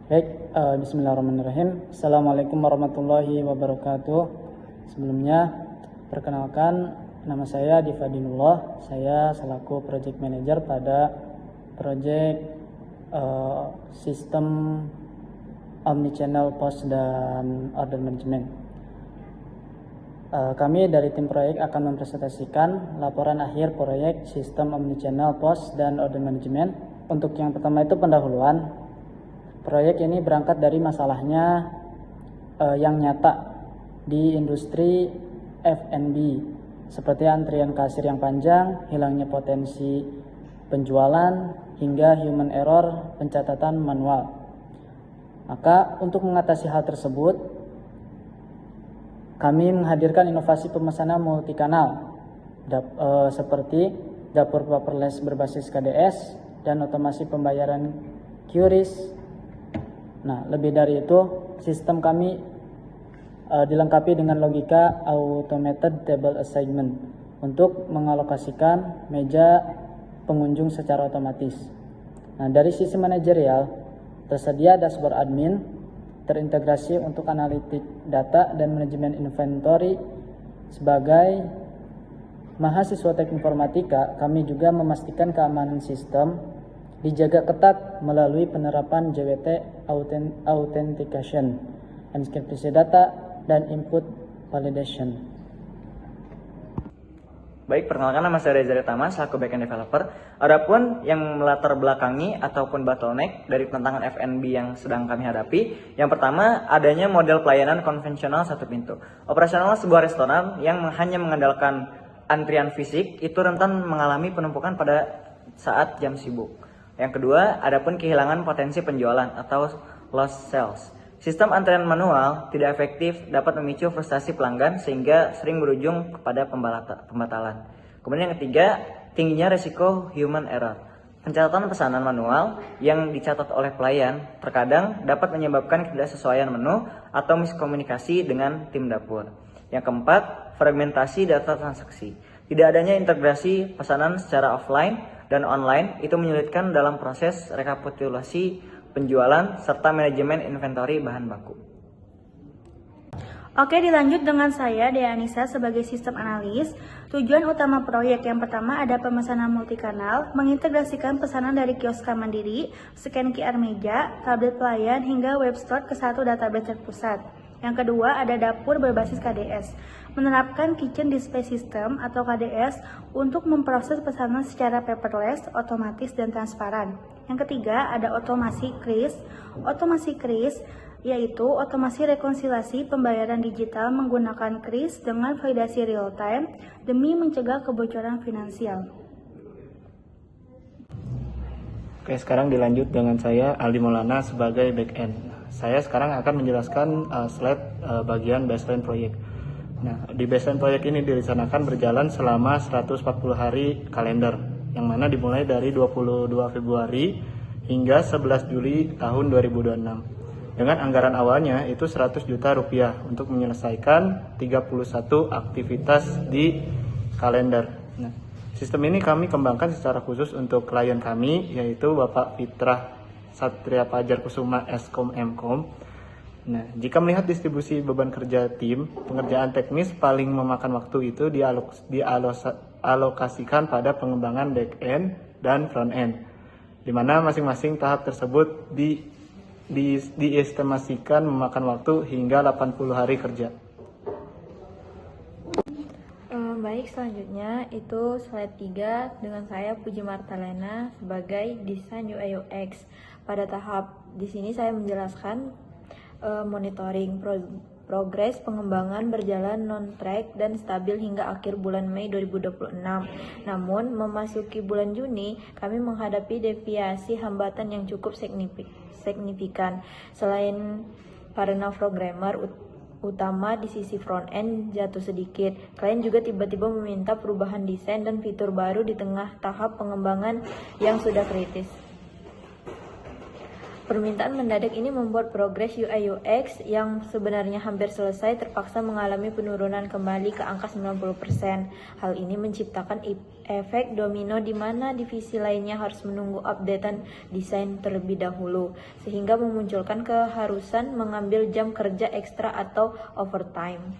Bismillahirrahmanirrahim. Assalamualaikum warahmatullahi wabarakatuh. Sebelumnya, perkenalkan, nama saya Diva Dinullah. Saya selaku Project Manager pada Project Sistem Omnichannel POS dan Order Management. Kami dari tim proyek akan mempresentasikan laporan akhir proyek Sistem Omnichannel POS dan Order Management. Untuk yang pertama itu pendahuluan. Proyek ini berangkat dari masalahnya yang nyata di industri F&B, seperti antrian kasir yang panjang, hilangnya potensi penjualan, hingga human error pencatatan manual. Maka untuk mengatasi hal tersebut, kami menghadirkan inovasi pemesanan multikanal, seperti dapur paperless berbasis KDS dan otomasi pembayaran QRIS. Nah, lebih dari itu, sistem kami dilengkapi dengan logika automated table assignment untuk mengalokasikan meja pengunjung secara otomatis. Nah, dari sisi manajerial, tersedia dashboard admin, terintegrasi untuk analitik data dan manajemen inventory. Sebagai mahasiswa teknik informatika, kami juga memastikan keamanan sistem dijaga ketat melalui penerapan JWT Authentication, Enkripsi Data, dan Input Validation. Baik, perkenalkan nama saya Reza Retama, selaku backend developer. Adapun yang melatar belakangi ataupun bottleneck dari tantangan F&B yang sedang kami hadapi, yang pertama adanya model pelayanan konvensional satu pintu. Operasional sebuah restoran yang hanya mengandalkan antrian fisik itu rentan mengalami penumpukan pada saat jam sibuk. Yang kedua, adapun kehilangan potensi penjualan atau lost sales. Sistem antrean manual tidak efektif, dapat memicu frustasi pelanggan sehingga sering berujung kepada pembatalan. Kemudian yang ketiga, tingginya resiko human error. Pencatatan pesanan manual yang dicatat oleh pelayan terkadang dapat menyebabkan ketidaksesuaian menu atau miskomunikasi dengan tim dapur. Yang keempat, fragmentasi data transaksi. Tidak adanya integrasi pesanan secara offline dan online itu menyulitkan dalam proses rekapitulasi penjualan serta manajemen inventory bahan baku. Oke, dilanjut dengan saya, Dea Anissa, sebagai sistem analis. Tujuan utama proyek yang pertama ada pemesanan multikanal, mengintegrasikan pesanan dari kios mandiri, scan QR meja, tablet pelayan, hingga web store ke satu database terpusat. Yang kedua ada dapur berbasis KDS, menerapkan Kitchen Display System atau KDS untuk memproses pesanan secara paperless, otomatis, dan transparan. Yang ketiga ada otomasi KRIS. Otomasi KRIS yaitu otomasi rekonsiliasi pembayaran digital menggunakan KRIS dengan validasi real time demi mencegah kebocoran finansial. Oke, sekarang dilanjut dengan saya Aldi Maulana sebagai backend. Saya sekarang akan menjelaskan slide bagian baseline proyek. Nah, di baseline proyek ini direncanakan berjalan selama 140 hari kalender, yang mana dimulai dari 22 Februari hingga 11 Juli tahun 2026. Dengan anggaran awalnya itu 100 juta rupiah untuk menyelesaikan 31 aktivitas di kalender. Nah, sistem ini kami kembangkan secara khusus untuk klien kami, yaitu Bapak Fitrah Satria Pajar Kusuma Eskom Mkom. Nah, jika melihat distribusi beban kerja tim, pengerjaan teknis paling memakan waktu itu dialokasikan pada pengembangan back end dan front end, di mana masing-masing tahap tersebut diestimasikan memakan waktu hingga 80 hari kerja. Baik, selanjutnya itu slide 3 dengan saya Puji Martalena sebagai desain UI UX. Pada tahap di sini saya menjelaskan monitoring progres pengembangan berjalan non-track dan stabil hingga akhir bulan Mei 2026. Namun memasuki bulan Juni kami menghadapi deviasi hambatan yang cukup signifikan. Selain karena programmer utama di sisi front end jatuh sedikit, klien juga tiba-tiba meminta perubahan desain dan fitur baru di tengah tahap pengembangan yang sudah kritis. Permintaan mendadak ini membuat progres UI UX yang sebenarnya hampir selesai terpaksa mengalami penurunan kembali ke angka 90%. Hal ini menciptakan efek domino di mana divisi lainnya harus menunggu updatean desain terlebih dahulu, sehingga memunculkan keharusan mengambil jam kerja ekstra atau overtime.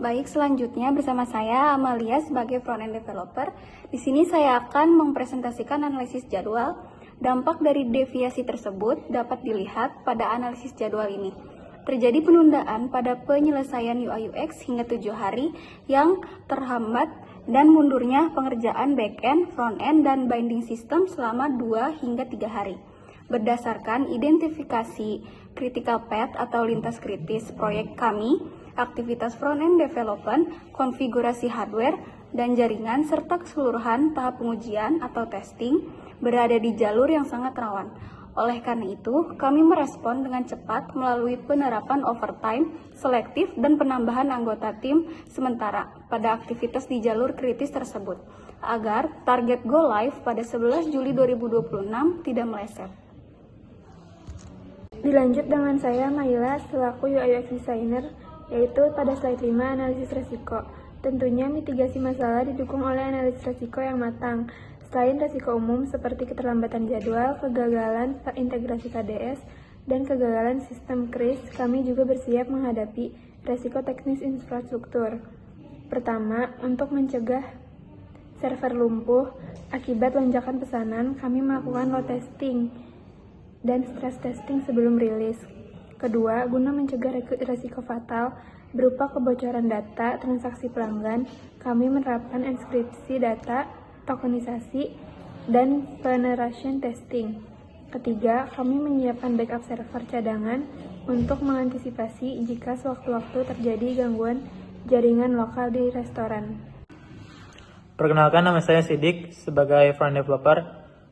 Baik, selanjutnya bersama saya Amalia sebagai front-end developer. Di sini saya akan mempresentasikan analisis jadwal. Dampak dari deviasi tersebut dapat dilihat pada analisis jadwal ini. Terjadi penundaan pada penyelesaian UI UX hingga 7 hari yang terhambat dan mundurnya pengerjaan back-end, front-end, dan binding system selama 2 hingga 3 hari. Berdasarkan identifikasi critical path atau lintas kritis proyek kami, aktivitas front-end development, konfigurasi hardware, dan jaringan, serta keseluruhan tahap pengujian atau testing berada di jalur yang sangat rawan. Oleh karena itu, kami merespon dengan cepat melalui penerapan overtime, selektif, dan penambahan anggota tim sementara pada aktivitas di jalur kritis tersebut, agar target go live pada 11 Juli 2026 tidak meleset. Dilanjut dengan saya, Maila, selaku UI UX Designer, yaitu pada slide 5 analisis resiko. Tentunya mitigasi masalah didukung oleh analisis resiko yang matang. Selain resiko umum seperti keterlambatan jadwal, kegagalan integrasi KDS, dan kegagalan sistem kris, kami juga bersiap menghadapi resiko teknis infrastruktur. Pertama, untuk mencegah server lumpuh akibat lonjakan pesanan, kami melakukan load testing dan stress testing sebelum rilis. Kedua, guna mencegah risiko fatal berupa kebocoran data transaksi pelanggan, kami menerapkan enkripsi data, tokenisasi, dan penetration testing. Ketiga, kami menyiapkan backup server cadangan untuk mengantisipasi jika sewaktu-waktu terjadi gangguan jaringan lokal di restoran. Perkenalkan, nama saya Sidik sebagai front developer,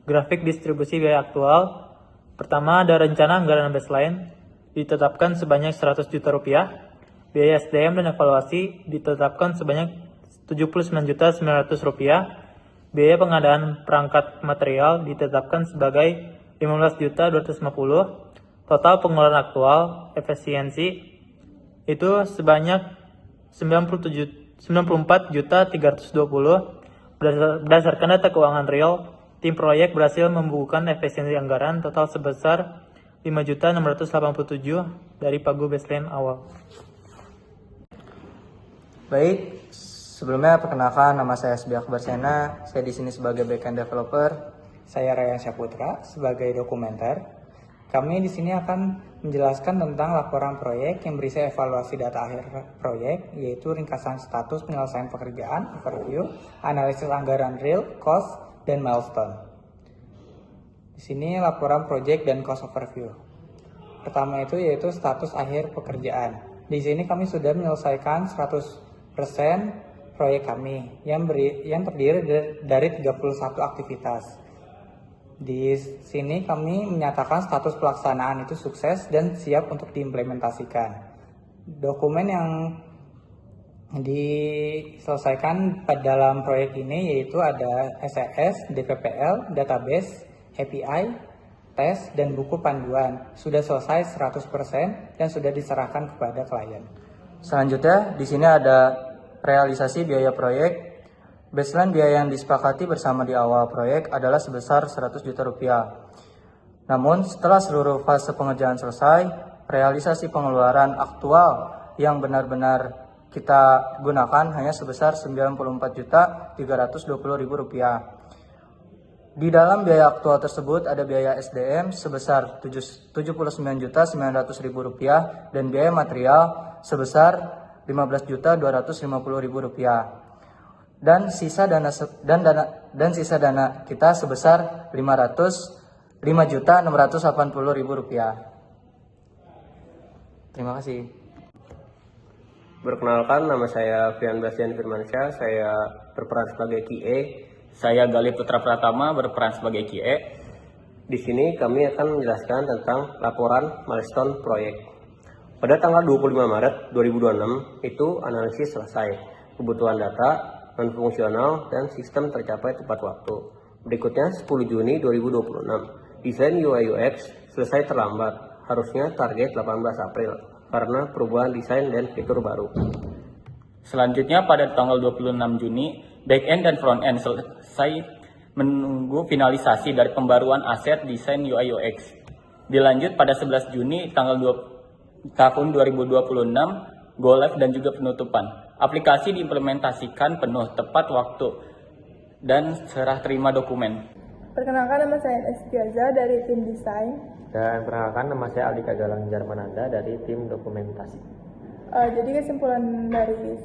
grafik distribusi biaya aktual. Pertama, ada rencana anggaran baseline ditetapkan sebanyak 100 juta rupiah, biaya SDM dan evaluasi ditetapkan sebanyak 79.900 rupiah, biaya pengadaan perangkat material ditetapkan sebagai 15.250, total pengeluaran aktual efisiensi itu sebanyak 94.320. Berdasarkan data keuangan real, tim proyek berhasil membukukan efisiensi anggaran total sebesar 5.687 dari pagu baseline awal. Baik, sebelumnya perkenalkan, nama saya Asbi Akbar Sena. Saya di sini sebagai backend developer. Saya Ryan Syaputra sebagai dokumenter. Kami di sini akan menjelaskan tentang laporan proyek yang berisi evaluasi data akhir proyek, yaitu ringkasan status penyelesaian pekerjaan, overview, analisis anggaran real, cost, dan milestone. Di sini laporan project dan cost overview. Pertama itu yaitu status akhir pekerjaan. Di sini kami sudah menyelesaikan 100% proyek kami yang terdiri dari 31 aktivitas. Di sini kami menyatakan status pelaksanaan itu sukses dan siap untuk diimplementasikan. Dokumen yang diselesaikan pada dalam proyek ini yaitu ada SES, DPPL, database, API, tes, dan buku panduan. Sudah selesai 100% dan sudah diserahkan kepada klien. Selanjutnya, di sini ada realisasi biaya proyek. Baseline biaya yang disepakati bersama di awal proyek adalah sebesar 100 juta rupiah. Namun, setelah seluruh fase pengerjaan selesai, realisasi pengeluaran aktual yang benar-benar kita gunakan hanya sebesar 94.320.000 rupiah. Di dalam biaya aktual tersebut ada biaya SDM sebesar 79.900.000 rupiah dan biaya material sebesar 15.250.000 rupiah. Dan sisa dana kita sebesar 505.680.000 rupiah. Terima kasih. Perkenalkan, nama saya Fian Bastian Firmansyah, saya berperan sebagai QA. Saya Galih Putra Pratama berperan sebagai QA. Di sini kami akan menjelaskan tentang laporan milestone proyek. Pada tanggal 25 Maret 2026 itu analisis selesai. Kebutuhan data, non-fungsional, dan sistem tercapai tepat waktu. Berikutnya 10 Juni 2026. Desain UI UX selesai terlambat, harusnya target 18 April karena perubahan desain dan fitur baru. Selanjutnya pada tanggal 26 Juni, back-end dan front-end selesai menunggu finalisasi dari pembaruan aset desain UI UX. Dilanjut pada 11 Juni tahun 2026, go live dan juga penutupan. Aplikasi diimplementasikan penuh tepat waktu dan serah terima dokumen. Perkenalkan, nama saya Estiaza dari tim desain. Dan perkenalkan, nama saya Aldika Galang Jarmananda dari tim dokumentasi. Jadi kesimpulan dari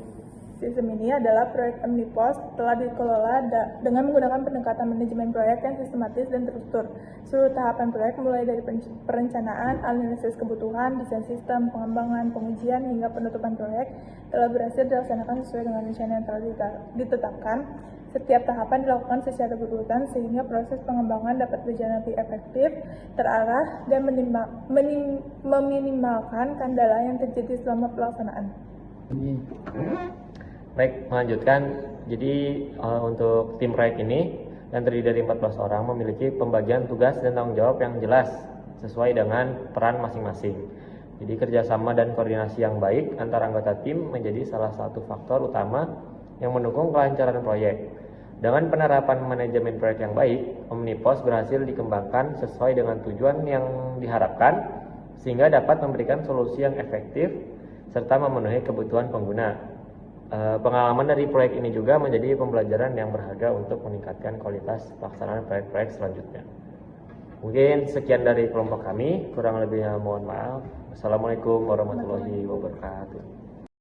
sistem ini adalah proyek Omnipos telah dikelola dengan menggunakan pendekatan manajemen proyek yang sistematis dan terstruktur. Seluruh tahapan proyek mulai dari perencanaan, analisis kebutuhan, desain sistem, pengembangan, pengujian, hingga penutupan proyek telah berhasil dilaksanakan sesuai dengan rencana yang telah ditetapkan. Setiap tahapan dilakukan secara berurutan sehingga proses pengembangan dapat berjalan lebih efektif, terarah, dan meminimalkan kendala yang terjadi selama pelaksanaan. Baik, melanjutkan. Jadi untuk tim proyek ini yang terdiri dari 14 orang memiliki pembagian tugas dan tanggung jawab yang jelas sesuai dengan peran masing-masing. Jadi kerjasama dan koordinasi yang baik antara anggota tim menjadi salah satu faktor utama yang mendukung kelancaran proyek. Dengan penerapan manajemen proyek yang baik, Omnipos berhasil dikembangkan sesuai dengan tujuan yang diharapkan sehingga dapat memberikan solusi yang efektif serta memenuhi kebutuhan pengguna. Pengalaman dari proyek ini juga menjadi pembelajaran yang berharga untuk meningkatkan kualitas pelaksanaan proyek-proyek selanjutnya. Mungkin sekian dari kelompok kami, kurang lebihnya mohon maaf. Assalamualaikum warahmatullahi wabarakatuh.